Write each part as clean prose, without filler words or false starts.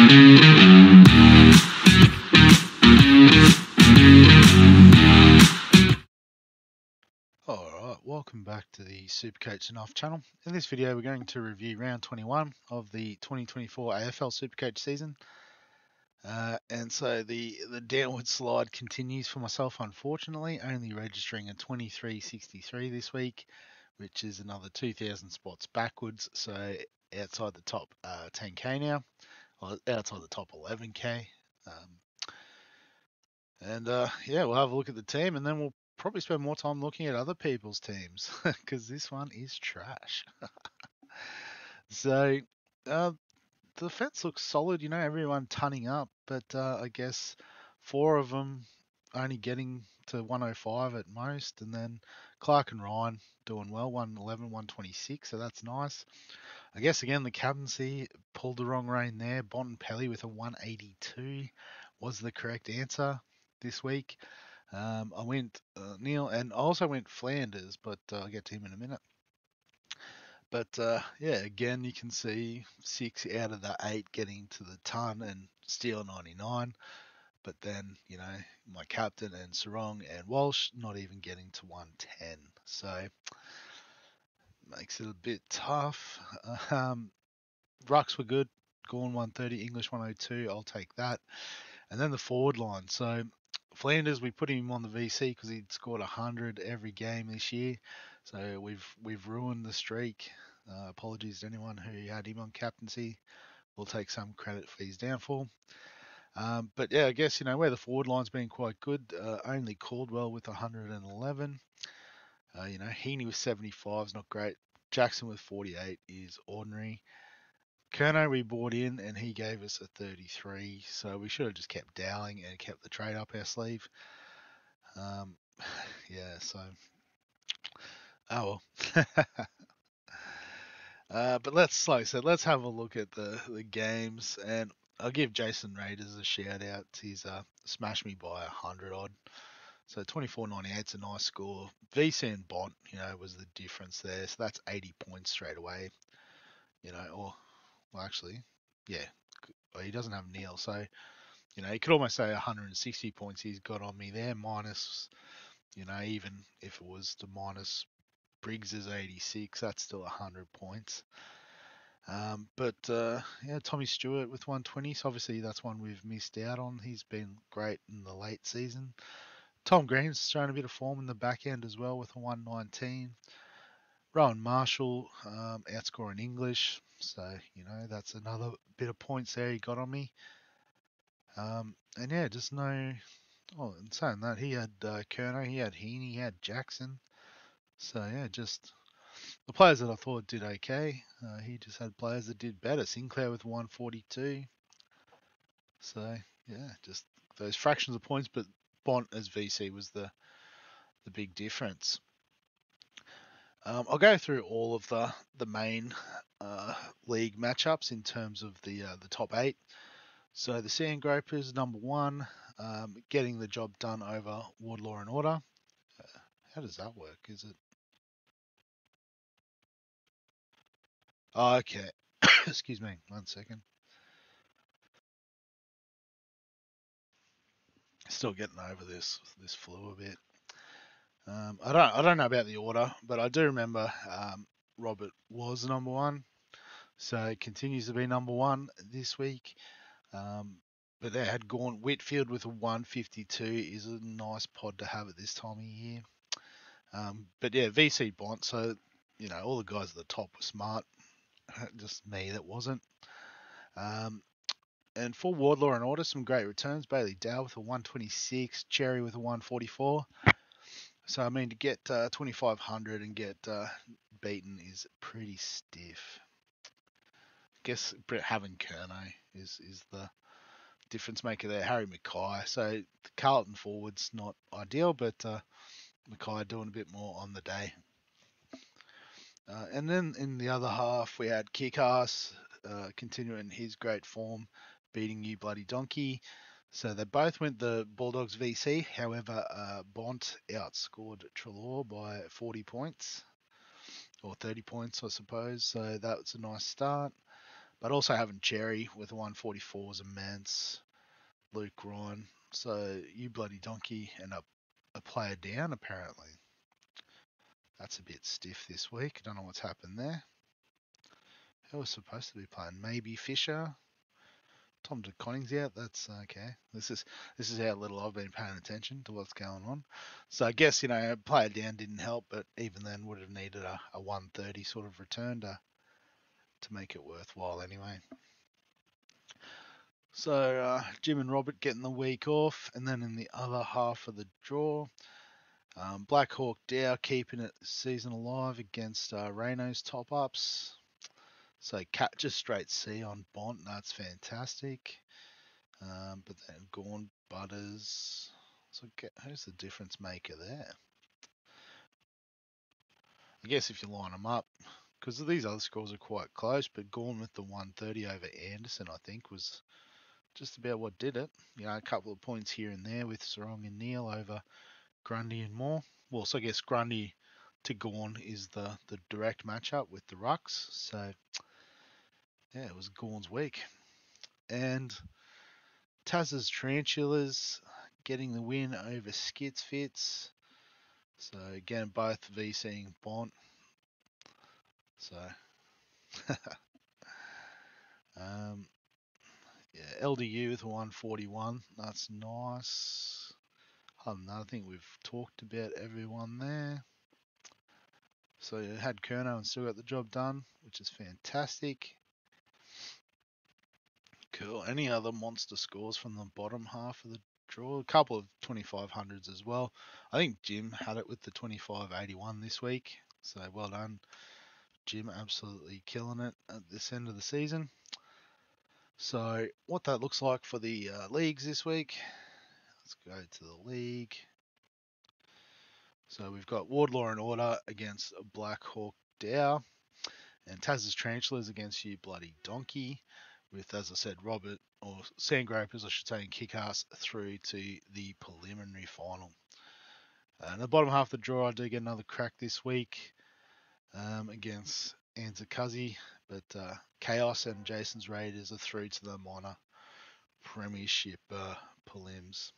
Alright, welcome back to the SuperCoach and Off channel. In this video we're going to review round 21 of the 2024 AFL SuperCoach season. And so the downward slide continues for myself, unfortunately, only registering a 23.63 this week, which is another 2,000 spots backwards, so outside the top 10k now, or outside the top 11k. Yeah, we'll have a look at the team and then we'll probably spend more time looking at other people's teams because this one is trash. So the defense looks solid, you know, everyone tunning up, but I guess 4 of them only getting to 105 at most, and then Clark and Ryan doing well, 111, 126, so that's nice. I guess again the captaincy pulled the wrong rein there. Bontempelli with a 182 was the correct answer this week. I went Neil, and I also went Flanders, but I'll get to him in a minute. But yeah, again, you can see 6 out of the 8 getting to the ton and Steele 99. But then, you know, my captain and Sarong and Walsh not even getting to 110. So makes it a bit tough. Rucks were good. Gorn 130, English 102. I'll take that. And then the forward line. So Flanders, we put him on the VC because he'd scored 100 every game this year. So we've ruined the streak. Apologies to anyone who had him on captaincy. We'll take some credit for his downfall. But yeah, I guess, you know, where the forward line's been quite good. Only Caldwell with 111. You know, Heaney with 75 is not great. Jackson with 48 is ordinary. Kerno we bought in and he gave us a 33, so we should have just kept Dowling and kept the trade up our sleeve. Yeah, so oh well. But let's, like I said, let's have a look at the games, and I'll give Jason Raiders a shout out. He's smashed me by 100 odd, so 24.98 is a nice score. VC and Bont, you know, was the difference there, so that's 80 points straight away. You know, or well, actually, yeah, he doesn't have Neil, so, you know, you could almost say 160 points he's got on me there, minus, you know, even if it was to minus Briggs's 86, that's still 100 points. But yeah, Tommy Stewart with 120, so obviously that's one we've missed out on. He's been great in the late season. Tom Green's shown a bit of form in the back end as well with a 119. Rowan Marshall outscoring English, so, you know, that's another bit of points there he got on me. And yeah, just no. Oh, and saying that, he had Kerno, he had Heaney, he had Jackson. So yeah, just the players that I thought did okay. He just had players that did better. Sinclair with 142. So yeah, just those fractions of points, but Bont as VC was the big difference. I'll go through all of the main league matchups in terms of the top 8. So the Sand Gropers, number 1, getting the job done over Ward Law and Order. How does that work? Is it? Oh, okay. Excuse me, 1 second. Still getting over this flu a bit. I don't know about the order, but I do remember Robert was number 1, so it continues to be number 1 this week. But they had gone Whitfield with a 152 is a nice pod to have at this time of year. But yeah, VC Bont, so, you know, all the guys at the top were smart. Just me that wasn't. And for Wardlaw and Order, some great returns. Bailey Dow with a 126, Cherry with a 144. So, I mean, to get 2,500 and get beaten is pretty stiff. I guess having Kerno is the difference maker there. Harry Mackay. So, the Carlton forward's not ideal, but Mackay doing a bit more on the day. And then in the other half, we had Kick-Ass continuing his great form, beating You Bloody Donkey. So they both went the Bulldogs VC. However, Bont outscored Treloar by 40 points, or 30 points, I suppose. So that was a nice start. But also having Cherry with 144 is immense. Luke Ryan. So you bloody donkey and a player down apparently. That's a bit stiff this week. I don't know what's happened there. Who was supposed to be playing? Maybe Fisher. Tom DeConning's out. That's okay. This is how little I've been paying attention to what's going on. So I guess player down didn't help, but even then would have needed a 130 sort of return to make it worthwhile anyway. So Jim and Robert getting the week off, and then in the other half of the draw, Black Hawk Dow keeping it season alive against Reno's top ups. So Cat just straight C on Bont, that's fantastic. But then Gorn Butters. So who's the difference maker there? I guess if you line them up, because these other scores are quite close, but Gorn with the 130 over Anderson, I think, was just about what did it. A couple of points here and there with Sarong and Neil over Grundy and Moore. Well, so I guess Grundy to Gorn is the direct matchup with the Rucks. So, yeah, it was Gorn's week. And Taz's Tarantulas getting the win over Skits Fits. So, again, both VCing Bont. So, yeah, LDU with 141. That's nice. I think we've talked about everyone there. So you had Kerno and still got the job done, which is fantastic. Cool. Any other monster scores from the bottom half of the draw? A couple of 2500s as well. I think Jim had it with the 2581 this week. So well done, Jim. Absolutely killing it at this end of the season. So what that looks like for the leagues this week. Let's go to the league. So we've got Wardlaw and Order against Black Hawk Dow. And Taz's Tarantulas against you bloody donkey. With, as I said, Robert, or Sandgropers, I should say, and Kickass through to the preliminary final. And the bottom half of the draw, I do get another crack this week against Anzakazi. But Chaos and Jason's Raiders are through to the minor premiership prelims.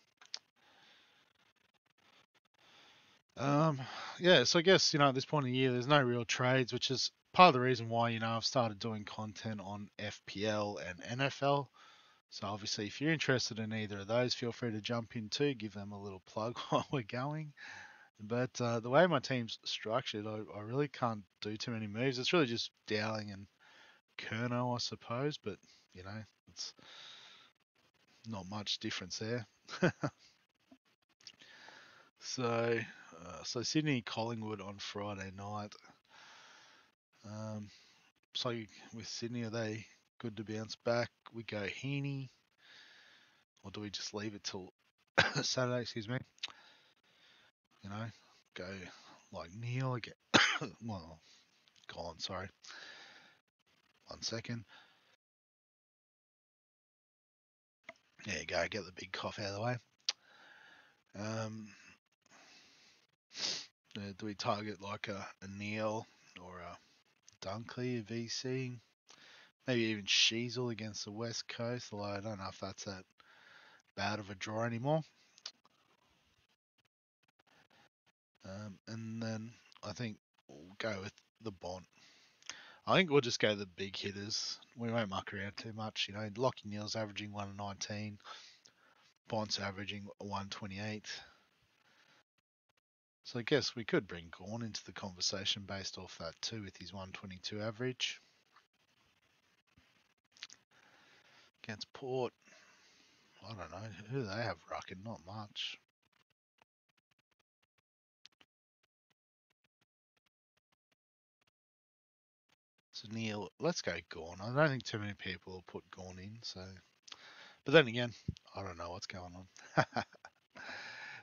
Yeah, so I guess, at this point of the year, there's no real trades, which is part of the reason why, I've started doing content on FPL and NFL. So obviously, if you're interested in either of those, feel free to jump in too, give them a little plug while we're going. But the way my team's structured, I really can't do too many moves. It's really just Dowling and Kerno, I suppose, but, it's not much difference there. So Sydney Collingwood on Friday night. So with Sydney, are they good to bounce back? We go Heaney, or do we just leave it till Saturday? Excuse me. Go like Neil again. Well, go on. Sorry. 1 second. There you go. Get the big cough out of the way. Do we target like a Neil or a Dunkley, a VC? Maybe even Sheasel against the West Coast, although I don't know if that's that bad of a draw anymore. And then I think we'll go with the Bont. I think we'll just go the big hitters. We won't muck around too much. Lockie Neal's averaging 119. Bont's averaging 128. So I guess we could bring Gawn into the conversation based off that too with his 122 average. Against Port, I don't know. Who do they have rucking? Not much. So Neil, let's go Gawn. I don't think too many people will put Gawn in. So, but then again, I don't know what's going on.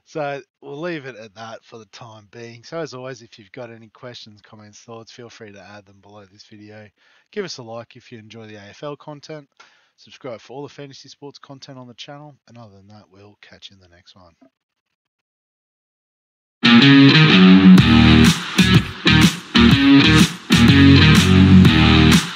So we'll leave it at that for the time being. So as always, if you've got any questions, comments, thoughts, feel free to add them below this video. Give us a like if you enjoy the AFL content. Subscribe for all the fantasy sports content on the channel. And other than that, we'll catch you in the next one.